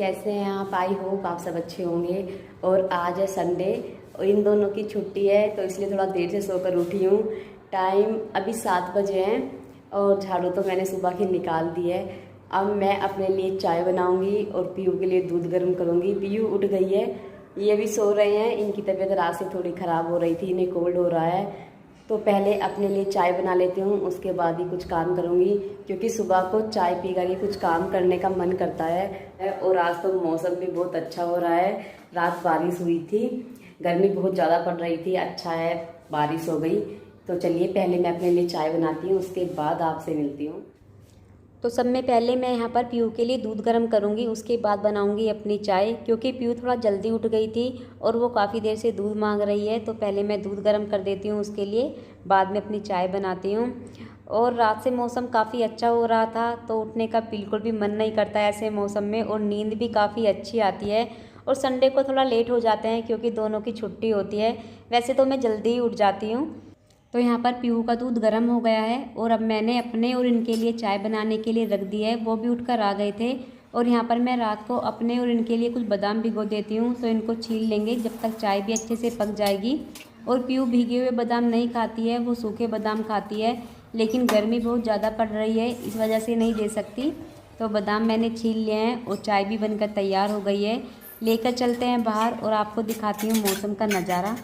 कैसे हैं आप? आई होप आप सब अच्छे होंगे। और आज है संडे और इन दोनों की छुट्टी है, तो इसलिए थोड़ा देर से सोकर उठी हूँ। टाइम अभी 7 बजे हैं और झाड़ू तो मैंने सुबह की निकाल दी है। अब मैं अपने लिए चाय बनाऊंगी और पीयू के लिए दूध गर्म करूंगी। पीयू उठ गई है, ये भी सो रहे हैं। इनकी तबीयत रात से थोड़ी ख़राब हो रही थी, इन्हें कोल्ड हो रहा है। तो पहले अपने लिए चाय बना लेती हूँ, उसके बाद ही कुछ काम करूँगी, क्योंकि सुबह को चाय पी कर ही कुछ काम करने का मन करता है। और आज तो मौसम भी बहुत अच्छा हो रहा है। रात बारिश हुई थी, गर्मी बहुत ज़्यादा पड़ रही थी, अच्छा है बारिश हो गई। तो चलिए पहले मैं अपने लिए चाय बनाती हूँ, उसके बाद आपसे मिलती हूँ। तो सब में पहले मैं यहाँ पर पीयू के लिए दूध गर्म करूँगी, उसके बाद बनाऊँगी अपनी चाय, क्योंकि पीयू थोड़ा जल्दी उठ गई थी और वो काफ़ी देर से दूध मांग रही है। तो पहले मैं दूध गर्म कर देती हूँ उसके लिए, बाद में अपनी चाय बनाती हूँ। और रात से मौसम काफ़ी अच्छा हो रहा था, तो उठने का बिल्कुल भी मन नहीं करता ऐसे मौसम में, और नींद भी काफ़ी अच्छी आती है। और संडे को थोड़ा लेट हो जाते हैं क्योंकि दोनों की छुट्टी होती है। वैसे तो मैं जल्दी ही उठ जाती हूँ। तो यहाँ पर पीयू का दूध गर्म हो गया है और अब मैंने अपने और इनके लिए चाय बनाने के लिए रख दी है। वो भी उठकर आ गए थे। और यहाँ पर मैं रात को अपने और इनके लिए कुछ बादाम भिगो देती हूँ, तो इनको छील लेंगे जब तक चाय भी अच्छे से पक जाएगी। और पीयू भीगे हुए बादाम नहीं खाती है, वो सूखे बादाम खाती है, लेकिन गर्मी बहुत ज़्यादा पड़ रही है, इस वजह से नहीं दे सकती। तो बादाम मैंने छील लिए हैं और चाय भी बनकर तैयार हो गई है। लेकर चलते हैं बाहर और आपको दिखाती हूँ मौसम का नज़ारा।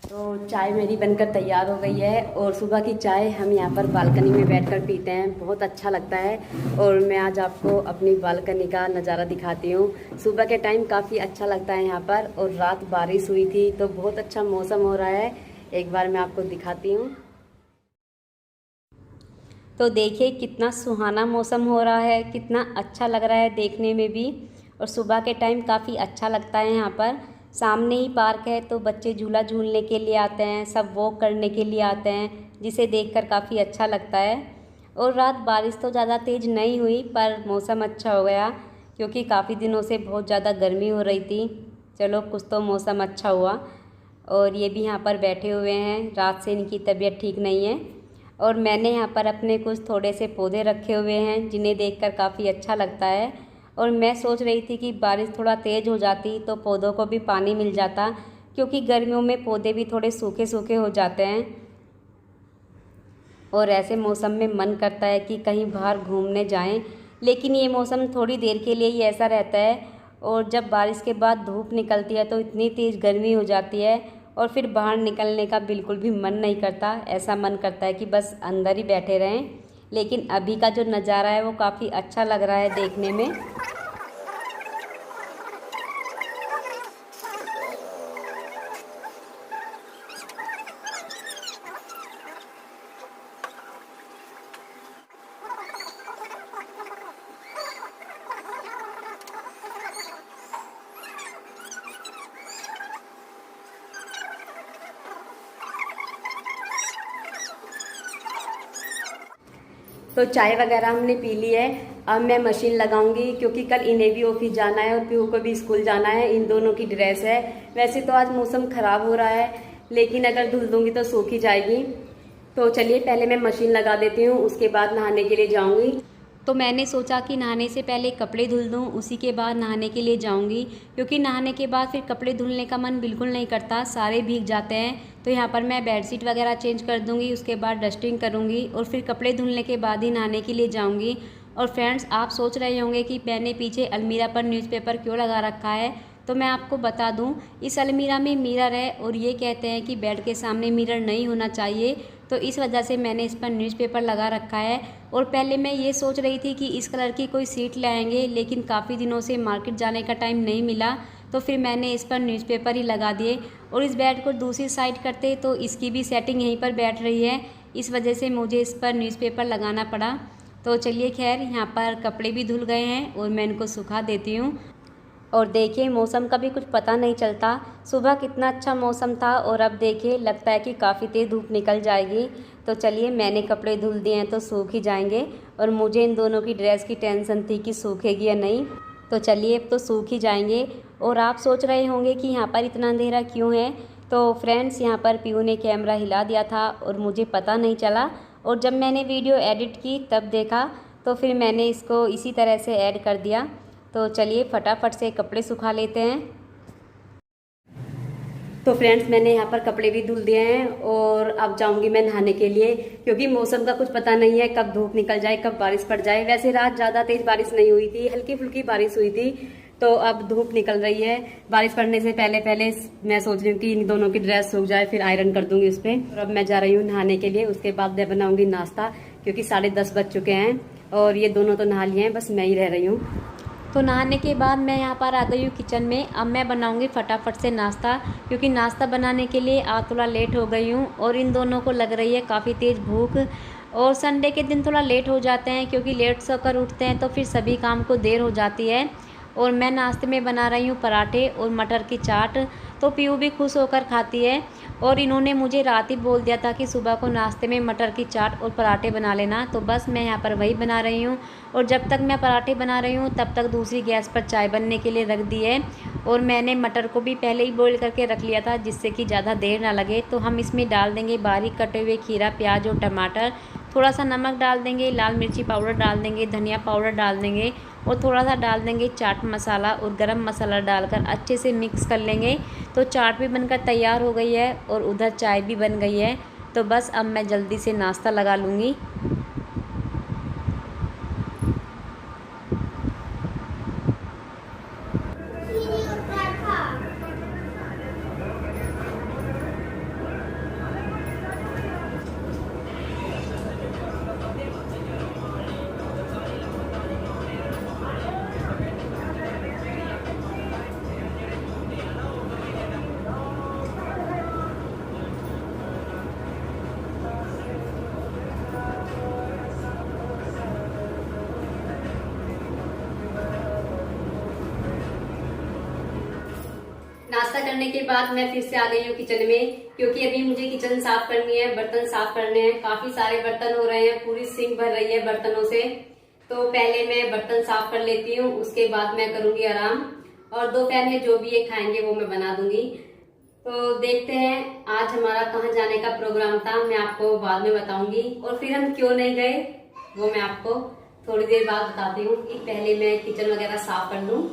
तो चाय मेरी बनकर तैयार हो गई है और सुबह की चाय हम यहाँ पर बालकनी में बैठकर पीते हैं, बहुत अच्छा लगता है। और मैं आज आपको अपनी बालकनी का नज़ारा दिखाती हूँ। सुबह के टाइम काफ़ी अच्छा लगता है यहाँ पर, और रात बारिश हुई थी तो बहुत अच्छा मौसम हो रहा है। एक बार मैं आपको दिखाती हूँ। तो देखिए कितना सुहाना मौसम हो रहा है, कितना अच्छा लग रहा है देखने में भी। और सुबह के टाइम काफ़ी अच्छा लगता है यहाँ पर। सामने ही पार्क है, तो बच्चे झूला झूलने के लिए आते हैं, सब वॉक करने के लिए आते हैं, जिसे देखकर काफ़ी अच्छा लगता है। और रात बारिश तो ज़्यादा तेज़ नहीं हुई, पर मौसम अच्छा हो गया, क्योंकि काफ़ी दिनों से बहुत ज़्यादा गर्मी हो रही थी। चलो कुछ तो मौसम अच्छा हुआ। और ये भी यहाँ पर बैठे हुए हैं, रात से इनकी तबीयत ठीक नहीं है। और मैंने यहाँ पर अपने कुछ थोड़े से पौधे रखे हुए हैं, जिन्हें देखकर काफ़ी अच्छा लगता है। और मैं सोच रही थी कि बारिश थोड़ा तेज़ हो जाती तो पौधों को भी पानी मिल जाता, क्योंकि गर्मियों में पौधे भी थोड़े सूखे सूखे हो जाते हैं। और ऐसे मौसम में मन करता है कि कहीं बाहर घूमने जाएं, लेकिन ये मौसम थोड़ी देर के लिए ही ऐसा रहता है। और जब बारिश के बाद धूप निकलती है तो इतनी तेज़ गर्मी हो जाती है, और फिर बाहर निकलने का बिल्कुल भी मन नहीं करता। ऐसा मन करता है कि बस अंदर ही बैठे रहें। लेकिन अभी का जो नज़ारा है वो काफ़ी अच्छा लग रहा है देखने में। तो चाय वगैरह हमने पी ली है। अब मैं मशीन लगाऊंगी, क्योंकि कल इन्हें भी ऑफिस जाना है और पीहू को भी स्कूल जाना है। इन दोनों की ड्रेस है। वैसे तो आज मौसम खराब हो रहा है, लेकिन अगर धुल दूंगी तो सूख ही जाएगी। तो चलिए पहले मैं मशीन लगा देती हूँ, उसके बाद नहाने के लिए जाऊंगी। तो मैंने सोचा कि नहाने से पहले कपड़े धुल दूं, उसी के बाद नहाने के लिए जाऊंगी, क्योंकि नहाने के बाद फिर कपड़े धुलने का मन बिल्कुल नहीं करता, सारे भीग जाते हैं। तो यहाँ पर मैं बेडशीट वगैरह चेंज कर दूंगी, उसके बाद डस्टिंग करूंगी और फिर कपड़े धुलने के बाद ही नहाने के लिए जाऊंगी। और फ्रेंड्स, आप सोच रहे होंगे कि मैंने पीछे अलमीरा पर न्यूज़पेपर क्यों लगा रखा है। तो मैं आपको बता दूं, इस अलमीरा में मिरर है और ये कहते हैं कि बेड के सामने मिरर नहीं होना चाहिए, तो इस वजह से मैंने इस पर न्यूज़पेपर लगा रखा है। और पहले मैं ये सोच रही थी कि इस कलर की कोई सीट लाएंगे, लेकिन काफ़ी दिनों से मार्केट जाने का टाइम नहीं मिला, तो फिर मैंने इस पर न्यूज़पेपर ही लगा दिए। और इस बेड को दूसरी साइड करते तो इसकी भी सेटिंग यहीं पर बैठ रही है, इस वजह से मुझे इस पर न्यूज़पेपर लगाना पड़ा। तो चलिए खैर, यहाँ पर कपड़े भी धुल गए हैं और मैं इनको सुखा देती हूँ। और देखिए मौसम का भी कुछ पता नहीं चलता, सुबह कितना अच्छा मौसम था और अब देखिए लगता है कि काफ़ी तेज़ धूप निकल जाएगी। तो चलिए, मैंने कपड़े धुल दिए हैं तो सूख ही जाएंगे, और मुझे इन दोनों की ड्रेस की टेंशन थी कि सूखेगी या नहीं। तो चलिए, अब तो सूख ही जाएंगे। और आप सोच रहे होंगे कि यहाँ पर इतना अंधेरा क्यों है। तो फ्रेंड्स, यहाँ पर पीयू ने कैमरा हिला दिया था और मुझे पता नहीं चला, और जब मैंने वीडियो एडिट की तब देखा, तो फिर मैंने इसको इसी तरह से ऐड कर दिया। तो चलिए फटाफट से कपड़े सुखा लेते हैं। तो फ्रेंड्स मैंने यहाँ पर कपड़े भी धुल दिए हैं और अब जाऊंगी मैं नहाने के लिए, क्योंकि मौसम का कुछ पता नहीं है, कब धूप निकल जाए कब बारिश पड़ जाए। वैसे रात ज़्यादा तेज बारिश नहीं हुई थी, हल्की फुल्की बारिश हुई थी, तो अब धूप निकल रही है। बारिश पड़ने से पहले पहले मैं सोच रही हूँ कि इन दोनों की ड्रेस सूख जाए, फिर आयरन कर दूंगी उस पर। और अब मैं जा रही हूँ नहाने के लिए, उसके बाद मैं बनाऊंगी नाश्ता, क्योंकि 10:30 बज चुके हैं और ये दोनों तो नहा लिए हैं, बस मैं ही रह रही हूँ। तो नहाने के बाद मैं यहाँ पर आ गई हूँ किचन में। अब मैं बनाऊँगी फटाफट से नाश्ता, क्योंकि नाश्ता बनाने के लिए आज थोड़ा लेट हो गई हूँ और इन दोनों को लग रही है काफ़ी तेज़ भूख। और संडे के दिन थोड़ा लेट हो जाते हैं, क्योंकि लेट सोकर उठते हैं तो फिर सभी काम को देर हो जाती है। और मैं नाश्ते में बना रही हूँ पराठे और मटर की चाट, तो पीयू भी खुश होकर खाती है। और इन्होंने मुझे रात ही बोल दिया था कि सुबह को नाश्ते में मटर की चाट और पराठे बना लेना, तो बस मैं यहाँ पर वही बना रही हूँ। और जब तक मैं पराठे बना रही हूँ तब तक दूसरी गैस पर चाय बनने के लिए रख दी है। और मैंने मटर को भी पहले ही बॉईल करके रख लिया था, जिससे कि ज़्यादा देर ना लगे। तो हम इसमें डाल देंगे बारीक कटे हुए खीरा, प्याज और टमाटर, थोड़ा सा नमक डाल देंगे, लाल मिर्ची पाउडर डाल देंगे, धनिया पाउडर डाल देंगे और थोड़ा सा डाल देंगे चाट मसाला और गरम मसाला डालकर अच्छे से मिक्स कर लेंगे। तो चाट भी बनकर तैयार हो गई है और उधर चाय भी बन गई है। तो बस अब मैं जल्दी से नाश्ता लगा लूँगी। नाश्ता करने के बाद मैं फिर से आ गई हूँ किचन में, क्योंकि अभी मुझे किचन साफ करनी है, बर्तन साफ करने हैं। काफी सारे बर्तन हो रहे हैं, पूरी सिंक भर रही है बर्तनों से। तो पहले मैं बर्तन साफ कर लेती हूँ, उसके बाद मैं करूंगी आराम। और दोपहर में जो भी ये खाएंगे वो मैं बना दूंगी। तो देखते हैं आज हमारा कहाँ जाने का प्रोग्राम था, मैं आपको बाद में बताऊंगी। और फिर हम क्यों नहीं गए वो मैं आपको थोड़ी देर बाद बताती हूँ, कि पहले मैं किचन वगैरह साफ कर लूँ।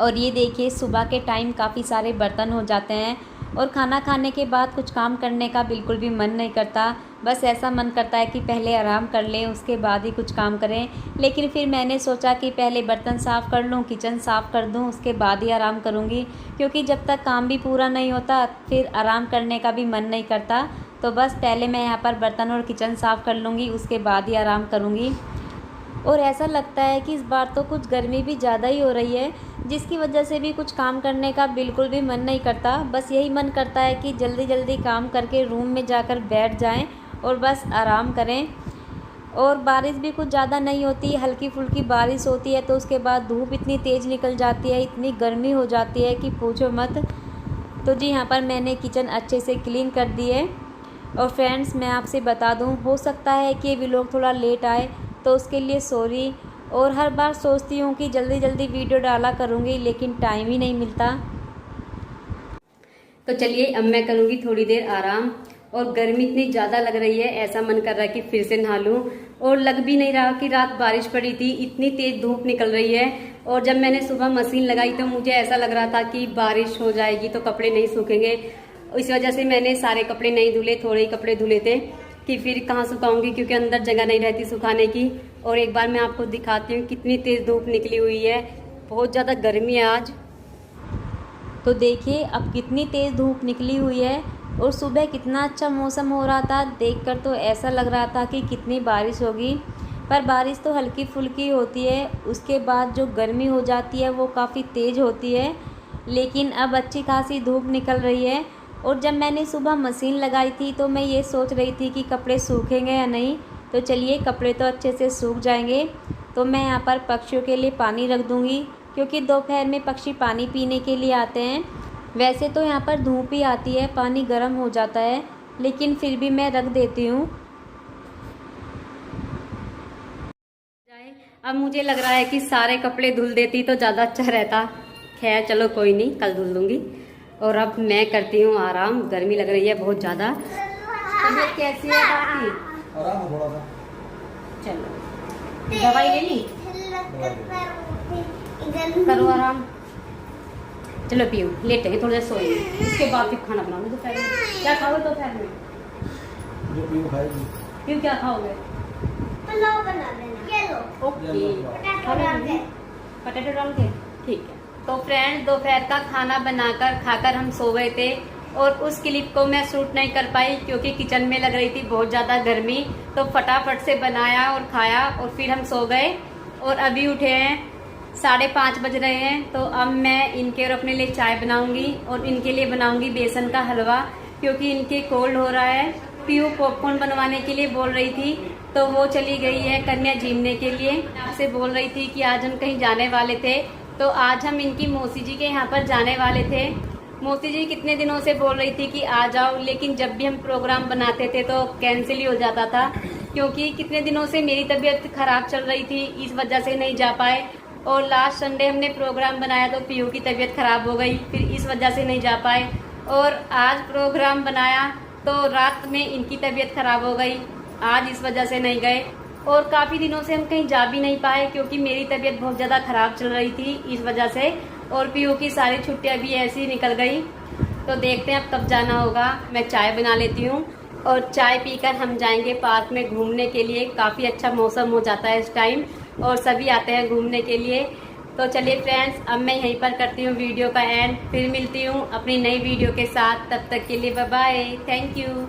और ये देखिए सुबह के टाइम काफ़ी सारे बर्तन हो जाते हैं और खाना खाने के बाद कुछ काम करने का बिल्कुल भी मन नहीं करता। बस ऐसा मन करता है कि पहले आराम कर लें, उसके बाद ही कुछ काम करें। लेकिन फिर मैंने सोचा कि पहले बर्तन साफ़ कर लूँ, किचन साफ़ कर दूँ, उसके बाद ही आराम करूँगी, क्योंकि जब तक काम भी पूरा नहीं होता फिर आराम करने का भी मन नहीं करता। तो बस पहले मैं यहाँ पर बर्तन और किचन साफ़ कर लूँगी, उसके बाद ही आराम करूँगी। और ऐसा लगता है कि इस बार तो कुछ गर्मी भी ज़्यादा ही हो रही है, जिसकी वजह से भी कुछ काम करने का बिल्कुल भी मन नहीं करता। बस यही मन करता है कि जल्दी जल्दी काम करके रूम में जाकर बैठ जाएं और बस आराम करें। और बारिश भी कुछ ज़्यादा नहीं होती, हल्की फुल्की बारिश होती है, तो उसके बाद धूप इतनी तेज़ निकल जाती है, इतनी गर्मी हो जाती है कि पूछो मत। तो जी यहाँ पर मैंने किचन अच्छे से क्लीन कर दी है। और फ्रेंड्स मैं आपसे बता दूँ, हो सकता है कि ये व्लॉग थोड़ा लेट आए, तो उसके लिए सॉरी। और हर बार सोचती हूँ कि जल्दी जल्दी वीडियो डाला करूँगी, लेकिन टाइम ही नहीं मिलता। तो चलिए अब मैं करूँगी थोड़ी देर आराम। और गर्मी इतनी ज़्यादा लग रही है, ऐसा मन कर रहा है कि फिर से नहा लूँ। और लग भी नहीं रहा कि रात बारिश पड़ी थी, इतनी तेज़ धूप निकल रही है। और जब मैंने सुबह मशीन लगाई तो मुझे ऐसा लग रहा था कि बारिश हो जाएगी तो कपड़े नहीं सूखेंगे। इस वजह से मैंने सारे कपड़े नहीं धुले, थोड़े ही कपड़े धुले थे कि फिर कहाँ सुखाऊंगी, क्योंकि अंदर जगह नहीं रहती सुखाने की। और एक बार मैं आपको दिखाती हूँ कितनी तेज़ धूप निकली हुई है, बहुत ज़्यादा गर्मी है आज। तो देखिए अब कितनी तेज़ धूप निकली हुई है और सुबह कितना अच्छा मौसम हो रहा था, देखकर तो ऐसा लग रहा था कि कितनी बारिश होगी। पर बारिश तो हल्की फुल्की होती है, उसके बाद जो गर्मी हो जाती है वो काफ़ी तेज़ होती है। लेकिन अब अच्छी खासी धूप निकल रही है। और जब मैंने सुबह मशीन लगाई थी तो मैं ये सोच रही थी कि कपड़े सूखेंगे या नहीं। तो चलिए कपड़े तो अच्छे से सूख जाएंगे। तो मैं यहाँ पर पक्षियों के लिए पानी रख दूँगी, क्योंकि दोपहर में पक्षी पानी पीने के लिए आते हैं। वैसे तो यहाँ पर धूप ही आती है, पानी गर्म हो जाता है, लेकिन फिर भी मैं रख देती हूँ। अब मुझे लग रहा है कि सारे कपड़े धुल देती तो ज़्यादा अच्छा रहता। खैर चलो कोई नहीं, कल धुल दूँगी। और अब मैं करती हूँ आराम, गर्मी लग रही है बहुत ज़्यादा। तबीयत कैसी है आपकी? आराम है थोड़ा सा। चलो दवाई ले ली? करो आराम। चलो पियो, लेटेंगे थोड़ी देर सोएंगे, उसके बाद फिर खाना बनाऊंगी दोपहर में। क्या खाओगे दोपहर में? जो पियो खाएगी। पियो क्या खाओगे? पुलाव बना देना। ये लो। ओके, पोटैटो डाल के। पटेटो डाल के, ठीक है। तो फ्रेंड्स, दोपहर का खाना बनाकर खाकर हम सो गए थे और उस क्लिप को मैं शूट नहीं कर पाई क्योंकि किचन में लग रही थी बहुत ज़्यादा गर्मी। तो फटाफट से बनाया और खाया और फिर हम सो गए और अभी उठे हैं, 5:30 बज रहे हैं। तो अब मैं इनके और अपने लिए चाय बनाऊंगी और इनके लिए बनाऊंगी बेसन का हलवा क्योंकि इनके कोल्ड हो रहा है। पीयू पॉपकॉर्न बनवाने के लिए बोल रही थी तो वो चली गई है कन्या झीमने के लिए। आपसे बोल रही थी कि आज हम कहीं जाने वाले थे, तो आज हम इनकी मौसी जी के यहाँ पर जाने वाले थे। मौसी जी कितने दिनों से बोल रही थी कि आ जाओ, लेकिन जब भी हम प्रोग्राम बनाते थे तो कैंसिल ही हो जाता था क्योंकि कितने दिनों से मेरी तबीयत खराब चल रही थी, इस वजह से नहीं जा पाए। और लास्ट संडे हमने प्रोग्राम बनाया तो पीयू की तबीयत खराब हो गई, फिर इस वजह से नहीं जा पाए। और आज प्रोग्राम बनाया तो रात में इनकी तबीयत खराब हो गई, आज इस वजह से नहीं गए। और काफ़ी दिनों से हम कहीं जा भी नहीं पाए क्योंकि मेरी तबीयत बहुत ज़्यादा ख़राब चल रही थी इस वजह से। और पीयू की सारी छुट्टियां भी ऐसी ही निकल गई। तो देखते हैं अब कब जाना होगा। मैं चाय बना लेती हूँ और चाय पीकर हम जाएंगे पार्क में घूमने के लिए। काफ़ी अच्छा मौसम हो जाता है इस टाइम और सभी आते हैं घूमने के लिए। तो चलिए फ्रेंड्स, अब मैं यहीं पर करती हूँ वीडियो का एंड, फिर मिलती हूँ अपनी नई वीडियो के साथ। तब तक के लिए बाय बाय, थैंक यू।